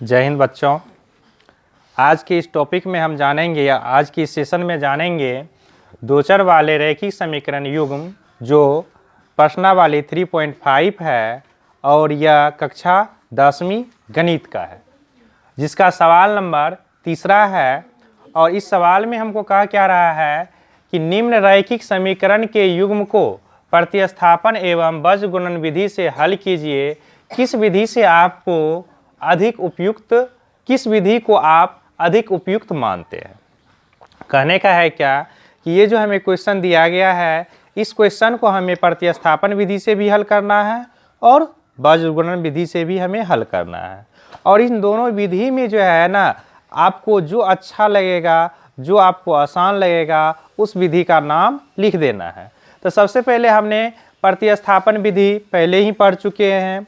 जय हिंद बच्चों। आज के इस टॉपिक में हम जानेंगे या आज की इस सेशन में जानेंगे दो चर वाले रैखिक समीकरण युग्म जो प्रश्नावली 3.5 है और यह कक्षा 10वीं गणित का है, जिसका सवाल नंबर 3 है। और इस सवाल में हमको कहा क्या रहा है कि निम्न रैखिक समीकरण के युग्म को प्रतिस्थापन एवं बीजगुणन विधि से हल कीजिए। किस विधि से आपको अधिक उपयुक्त, किस विधि को आप अधिक उपयुक्त मानते हैं। कहने का है क्या कि ये जो हमें क्वेश्चन दिया गया है, इस क्वेश्चन को हमें प्रतिस्थापन विधि से भी हल करना है और बीजगुणन विधि से भी हमें हल करना है। और इन दोनों विधि में जो है ना, आपको जो अच्छा लगेगा, जो आपको आसान लगेगा, उस विधि का नाम लिख देना है। तो सबसे पहले हमने प्रतिस्थापन विधि पहले ही पढ़ चुके हैं,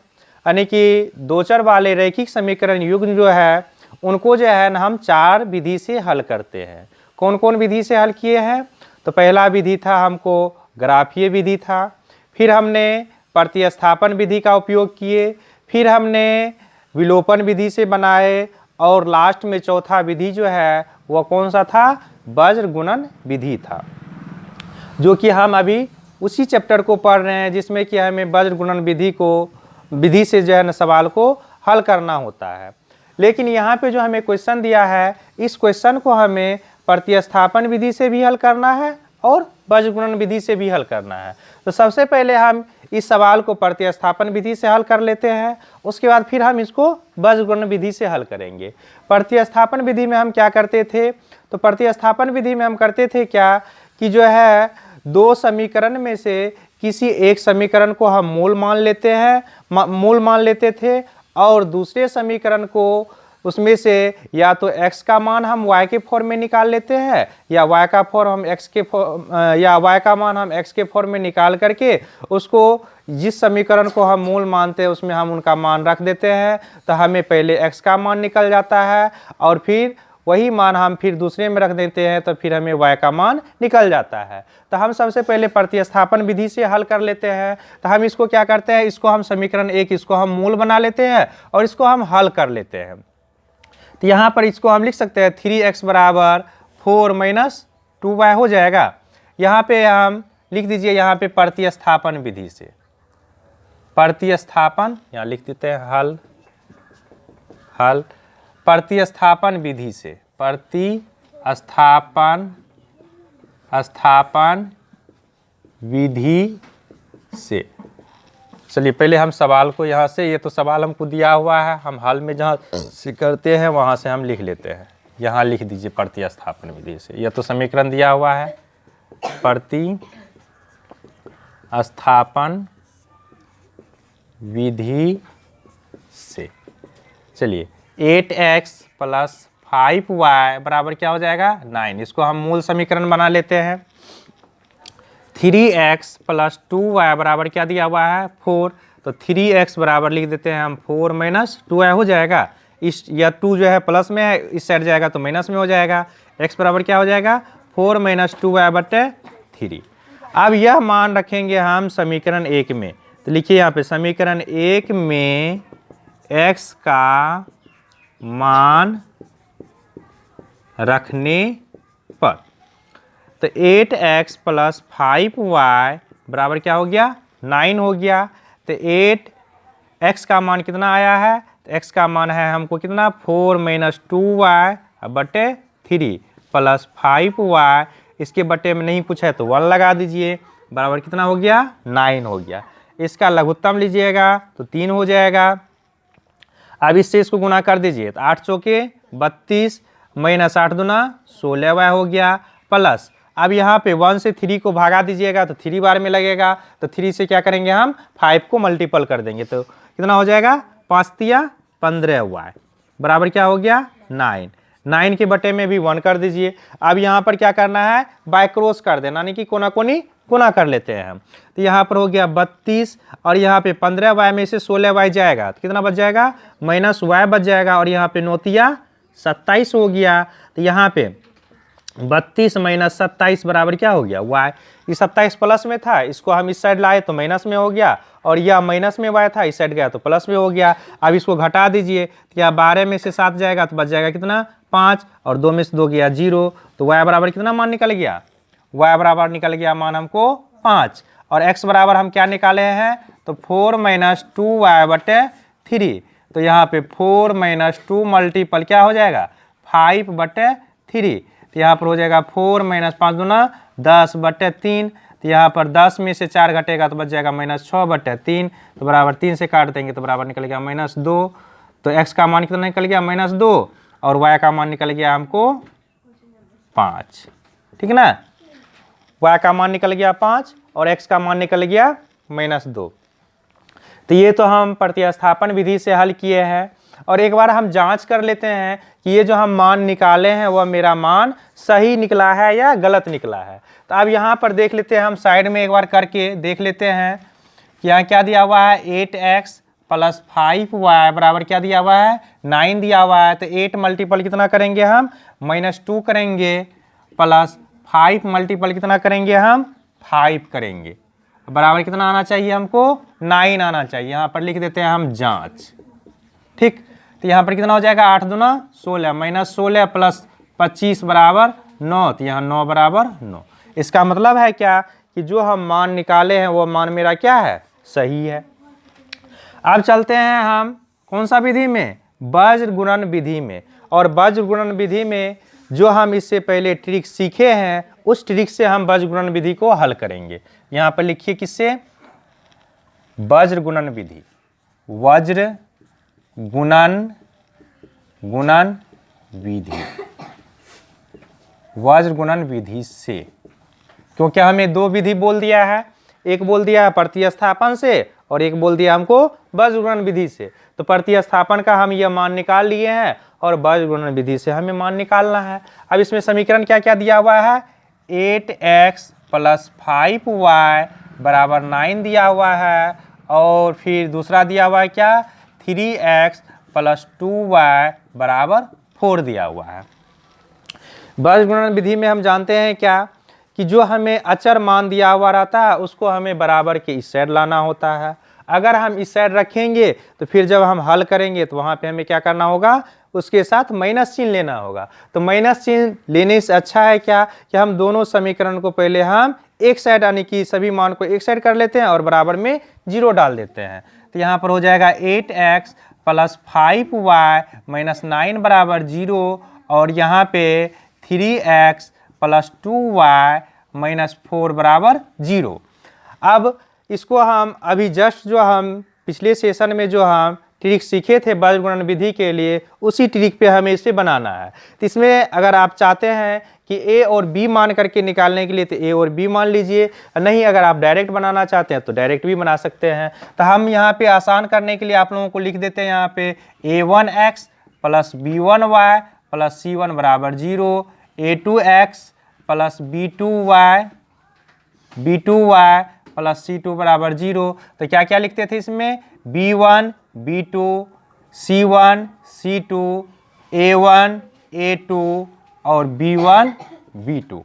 यानी कि दो चर वाले रैखिक समीकरण युग्म जो है उनको जो है ना हम 4 विधि से हल करते हैं। कौन कौन विधि से हल किए हैं? तो पहला विधि था हमको ग्राफीय विधि था, फिर हमने प्रतिस्थापन विधि का उपयोग किए, फिर हमने विलोपन विधि से बनाए, और लास्ट में चौथा विधि जो है वह कौन सा था? बीजगुणन विधि था, जो कि हम अभी उसी चैप्टर को पढ़ रहे हैं जिसमें कि हमें बीजगुणन विधि से जो है ना सवाल को हल करना होता है। लेकिन यहाँ पे जो हमें क्वेश्चन दिया है, इस क्वेश्चन को हमें प्रतिस्थापन विधि से भी हल करना है और बीजगुणन विधि से भी हल करना है। तो सबसे पहले हम इस सवाल को प्रतिस्थापन विधि से हल कर लेते हैं, उसके बाद फिर हम इसको बीजगुणन विधि से हल करेंगे। प्रतिस्थापन विधि में हम क्या करते थे? तो प्रतिस्थापन विधि में हम करते थे क्या कि जो है दो समीकरण में से किसी एक समीकरण को हम मूल मान लेते थे, और दूसरे समीकरण को उसमें से या तो x का मान हम y के फॉर्म में निकाल लेते हैं, या y का मान हम x के फॉर्म में निकाल करके उसको जिस समीकरण को हम मूल मानते हैं उसमें हम उनका मान रख देते हैं। तो हमें पहले x का मान निकल जाता है और फिर वही मान हम फिर दूसरे में रख देते हैं, तो फिर हमें y का मान निकल जाता है। तो हम सबसे पहले प्रतिस्थापन विधि से हल कर लेते हैं। तो हम इसको क्या करते हैं, इसको हम समीकरण 1 इसको हम मूल बना लेते हैं और इसको हम हल कर लेते हैं। तो यहाँ पर इसको हम लिख सकते हैं 3x बराबर 4 - 2y हो जाएगा। यहाँ पे हम लिख दीजिए, यहाँ पे प्रतिस्थापन विधि से, प्रतिस्थापन यहाँ लिख देते हैं हल प्रतिस्थापन विधि से, प्रतिस्थापन विधि से। चलिए पहले हम सवाल को यहाँ से, ये तो सवाल हमको दिया हुआ है, हम हल में जहाँ से करते हैं वहाँ से हम लिख लेते हैं। यहाँ लिख दीजिए प्रतिस्थापन विधि से, यह तो समीकरण दिया हुआ है प्रतिस्थापन विधि से। चलिए 8x + 5y बराबर क्या हो जाएगा? 9। इसको हम मूल समीकरण बना लेते हैं। 3x + 2y बराबर क्या दिया हुआ है? 4। तो 3x बराबर लिख देते हैं हम 4 - 2y हो जाएगा। इस या 2 जो है प्लस में है, इस साइड जाएगा तो माइनस में हो जाएगा। x बराबर क्या हो जाएगा? 4 - 2y/3। अब यह मान रखेंगे हम समीकरण 1 में। तो लिखिए यहाँ पे समीकरण 1 में x का मान रखने पर, तो 8x + 5y बराबर क्या हो गया? 9 हो गया। तो 8x का मान कितना आया है? तो x का मान है हमको कितना? 4 - 2y/3 + 5y, इसके बटे में नहीं पूछा है तो 1 लगा दीजिए, बराबर कितना हो गया? 9 हो गया। इसका लघुत्तम लीजिएगा तो 3 हो जाएगा। अब इससे इसको गुना कर दीजिए, तो 8 चौके 32 - 8 दूना 16y हो गया, प्लस अब यहाँ पे 1 से 3 को भागा दीजिएगा तो 3 बार में लगेगा, तो 3 से क्या करेंगे हम? 5 को मल्टीपल कर देंगे, तो कितना हो जाएगा? 5 × 15y बराबर क्या हो गया? 9। 9 के बटे में भी 1 कर दीजिए। अब यहाँ पर क्या करना है? बाय क्रॉस कर देना, यानी कि कोना कोनी गुना कर लेते हैं हम। तो यहाँ पर हो गया 32 और यहाँ पे 15y में से 16y जाएगा तो कितना बच जाएगा? -y बच जाएगा, और यहाँ पे 9 × 27 हो गया। तो यहाँ पे 32 माइनस 27 बराबर क्या हो गया y। ये 27 प्लस में था, इसको हम इस साइड लाए तो माइनस में हो गया, और यह माइनस में y था, इस साइड गया तो प्लस में हो गया। अब इसको घटा दीजिए तो यह 12 में से 7 जाएगा तो बच जाएगा कितना 5, और 2 में से 2 गया 0, तो y बराबर कितना मान निकल गया, y बराबर निकल गया मान हमको 5। और x बराबर हम क्या निकाले हैं, तो 4 माइनस 2y/3, तो यहाँ पे 4 माइनस 2 मल्टीपल क्या हो जाएगा 5/3, तो यहाँ पर हो जाएगा 4 माइनस 5 दूना 10/3, तो यहाँ पर 10 में से 4 घटेगा तो बच जाएगा -6/3, तो बराबर 3 से काट देंगे तो बराबर निकल गया -2। तो x का मान कितना निकल गया -2, और y का मान निकल गया हमको 5। ठीक ना, y का मान निकल गया 5 और x का मान निकल गया -2। तो ये तो हम प्रतिस्थापन विधि से हल किए हैं। और एक बार हम जांच कर लेते हैं कि ये जो हम मान निकाले हैं वह मेरा मान सही निकला है या गलत निकला है। तो अब यहाँ पर देख लेते हैं, हम साइड में एक बार करके देख लेते हैं कि यहाँ क्या दिया हुआ है 8x प्लस 5y बराबर क्या दिया हुआ है 9 दिया हुआ है। तो 8 मल्टीपल कितना करेंगे हम -2 करेंगे, प्लस 5 मल्टीपल कितना करेंगे हम 5 करेंगे, बराबर कितना आना चाहिए हमको 9 आना चाहिए। यहाँ पर लिख देते हैं हम जांच। ठीक, तो यहाँ पर कितना हो जाएगा 8 दूना 16 -16 प्लस 25 बराबर 9, तो यहाँ 9 बराबर 9। इसका मतलब है क्या कि जो हम मान निकाले हैं वो मान मेरा क्या है सही है। अब चलते हैं हम कौन सा विधि में, वज्र गुणन विधि में। और वज्र गुणन विधि में जो हम इससे पहले ट्रिक सीखे हैं उस ट्रिक से हम वज्र गुणन विधि को हल करेंगे। यहाँ पर लिखिए किससे, वज्र गुणन विधि, वज्र गुणन विधि, वज्र गुणन विधि से, क्योंकि हमें दो विधि बोल दिया है, एक बोल दिया है प्रतिस्थापन से और एक बोल दिया हमको वज्र गुणन विधि से। तो प्रतिस्थापन का हम यह मान निकाल लिए हैं और वज्र गुणन विधि से हमें मान निकालना है। अब इसमें समीकरण क्या क्या दिया हुआ है 8x प्लस 5y बराबर 9 दिया हुआ है, और फिर दूसरा दिया हुआ है क्या 3x प्लस 2y बराबर 4 दिया हुआ है। वज्र गुणन विधि में हम जानते हैं क्या कि जो हमें अचर मान दिया हुआ रहता है उसको हमें बराबर के इस साइड लाना होता है। अगर हम इस साइड रखेंगे तो फिर जब हम हल करेंगे तो वहाँ पे हमें क्या करना होगा, उसके साथ माइनस चिन्ह लेना होगा। तो माइनस चिन्ह लेने से अच्छा है क्या कि हम दोनों समीकरण को पहले हम एक साइड यानी कि सभी मान को एक साइड कर लेते हैं और बराबर में 0 डाल देते हैं। तो यहाँ पर हो जाएगा 8x प्लस 5y माइनस 9 बराबर 0, और यहाँ पे 3x प्लस 2y माइनस 4 बराबर 0। अब इसको हम अभी जस्ट जो हम पिछले सेशन में जो हम ट्रिक सीखे थे वज्र गुणन विधि के लिए उसी ट्रिक पे हमें इसे बनाना है। तो इसमें अगर आप चाहते हैं कि a और b मान करके निकालने के लिए तो a और b मान लीजिए, नहीं अगर आप डायरेक्ट बनाना चाहते हैं तो डायरेक्ट भी बना सकते हैं। तो हम यहाँ पे आसान करने के लिए आप लोगों को लिख देते हैं यहाँ पे a1x plus b1y plus c1 बराबर 0, a2x plus b2y plus c2 बराबर 0। तो क्या क्या लिखते थे इसमें b1 b2 c1 c2 a1 a2 और b1 b2।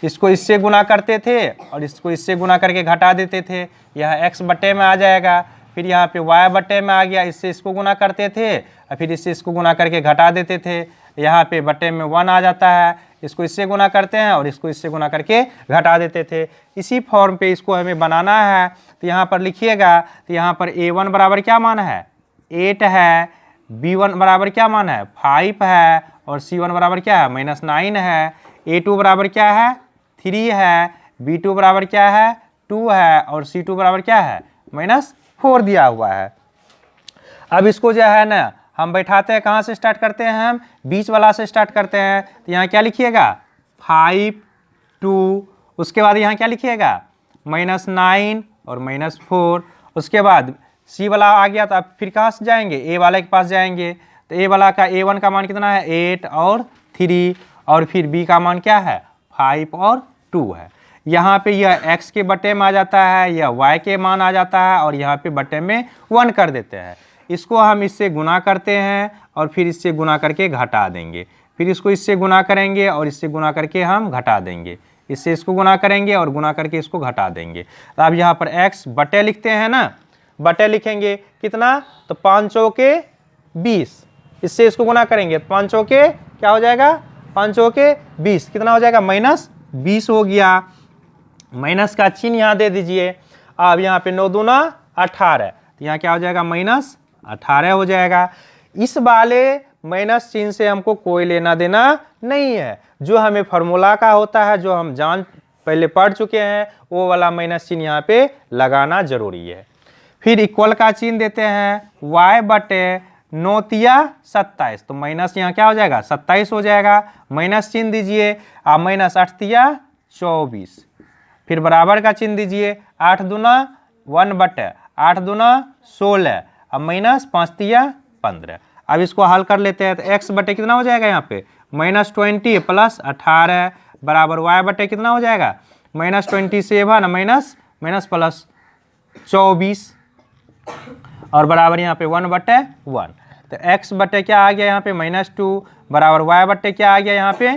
इसको इससे गुना करते थे और इसको इससे गुना करके घटा देते थे, यह x बटे में आ जाएगा, फिर यहाँ पे y बटे में आ गया, इससे इसको गुना करते थे और फिर इससे इसको गुना करके घटा देते थे, यहाँ पे बटे में 1 आ जाता है, इसको इससे गुना करते हैं और इसको इससे गुना करके घटा देते थे। इसी फॉर्म पे इसको हमें बनाना है। तो यहाँ पर लिखिएगा, तो यहाँ पर a1 बराबर क्या मान है 8 है, b1 बराबर क्या मान है 5 है, और c1 बराबर क्या है -9 है, a2 बराबर क्या है 3 है, b2 बराबर क्या है 2 है, और c2 बराबर क्या है -4 दिया हुआ है। अब इसको जो है ना हम बैठाते हैं, कहाँ से स्टार्ट करते हैं, हम बीच वाला से स्टार्ट करते हैं। तो यहाँ क्या लिखिएगा 5 2, उसके बाद यहाँ क्या लिखिएगा -9 और -4, उसके बाद सी वाला आ गया तो अब फिर कहाँ से जाएंगे ए वाले के पास जाएंगे। तो ए वाला का a1 का मान कितना है 8 और 3, और फिर b का मान क्या है 5 और 2 है। यहाँ पे यह x के बटे में आ जाता है, यह y के मान आ जाता है, और यहाँ पे बटे में 1 कर देते हैं। इसको हम इससे गुना करते हैं और फिर इससे गुना करके घटा देंगे। फिर इसको इससे गुना करेंगे और इससे गुना करके हम घटा देंगे, इससे इसको गुना करेंगे और गुना करके इसको घटा देंगे। तो अब यहाँ पर x बटे लिखते हैं ना, बटे लिखेंगे कितना, तो 5 चौके 20, इससे इसको गुना करेंगे 5 चौके क्या हो जाएगा, 5 चौके 20, कितना हो जाएगा, -20 हो गया। माइनस का चिन्ह यहाँ दे दीजिए। अब यहाँ पे 9 दूना 18, तो यहाँ क्या हो जाएगा, -18 हो जाएगा। इस वाले माइनस चिन्ह से हमको कोई लेना देना नहीं है, जो हमें फार्मूला का होता है, जो हम पहले पढ़ चुके हैं, वो वाला माइनस चिन्ह यहाँ पे लगाना जरूरी है। फिर इक्वल का चिन्ह देते हैं, y बटे 9 तिया 27, तो माइनस यहाँ क्या हो जाएगा, 27 हो जाएगा, माइनस चिन्ह दीजिए। अब -8 तिया 24, फिर बराबर का चिन्ह दीजिए, 8 दूना 1 बटे 8 दूना 16, अब -5 तिया 15। अब इसको हल कर लेते हैं, तो x बटे कितना हो जाएगा यहाँ पे, -20 प्लस 18 बराबर y बटे कितना हो जाएगा, -27 माइनस प्लस 24 और बराबर यहाँ पे 1 बटे 1। तो x बटे क्या आ गया यहाँ पे, -2 बराबर y बटे क्या आ गया यहाँ पे,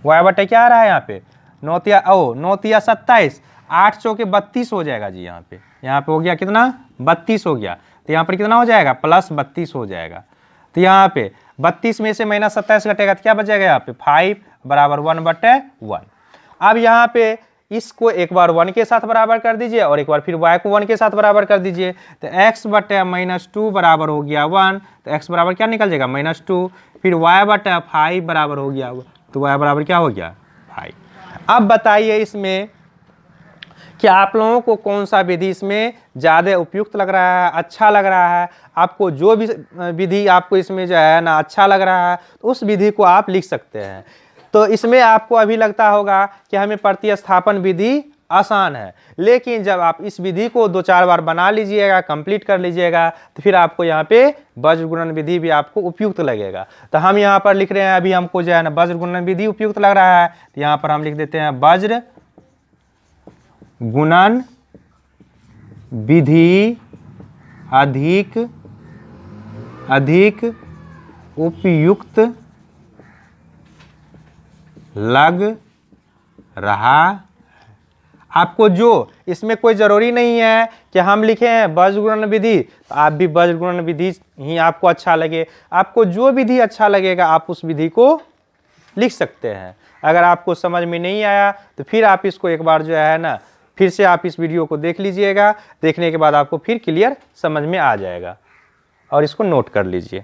y बटे क्या आ रहा है यहाँ पे, 9 तिया 27, 8 चौके 32 हो जाएगा जी। यहाँ पे हो गया कितना, 32 हो गया। तो यहाँ पर कितना हो जाएगा, +32 हो जाएगा। तो यहाँ पे 32 में से -27 घटेगा तो क्या बचेगा यहाँ पे, 5 बराबर 1 बटे 1। अब यहाँ पे इसको एक बार 1 के साथ बराबर कर दीजिए और एक बार फिर y को 1 के साथ बराबर कर दीजिए। तो x बटे -2 बराबर हो गया 1, तो x बराबर क्या निकल जाएगा, -2, फिर y बटे 5 बराबर हो गया, तो y बराबर क्या हो गया, 5। अब बताइए इसमें कि आप लोगों को कौन सा विधि इसमें ज़्यादा उपयुक्त लग रहा है, अच्छा लग रहा है। आपको जो भी विधि आपको इसमें जो है ना अच्छा लग रहा है, तो उस विधि को आप लिख सकते हैं। तो इसमें आपको अभी लगता होगा कि हमें प्रतिस्थापन विधि आसान है, लेकिन जब आप इस विधि को 2-4 बार बना लीजिएगा, कंप्लीट कर लीजिएगा, तो फिर आपको यहाँ पे वज्र गुणन विधि भी आपको उपयुक्त लगेगा। तो हम यहाँ पर लिख रहे हैं, अभी हमको जो है ना वज्र गुणन विधि उपयुक्त लग रहा है, तो यहाँ पर हम लिख देते हैं वज्र गुणन विधि अधिक उपयुक्त लग रहा। आपको जो इसमें कोई जरूरी नहीं है कि हम लिखे हैं वज्र गुणन विधि, तो आप भी वज्र गुणन विधि ही आपको अच्छा लगे। आपको जो विधि अच्छा लगेगा आप उस विधि को लिख सकते हैं। अगर आपको समझ में नहीं आया तो फिर आप इसको एक बार जो है ना फिर से आप इस वीडियो को देख लीजिएगा, देखने के बाद आपको फिर क्लियर समझ में आ जाएगा और इसको नोट कर लीजिए।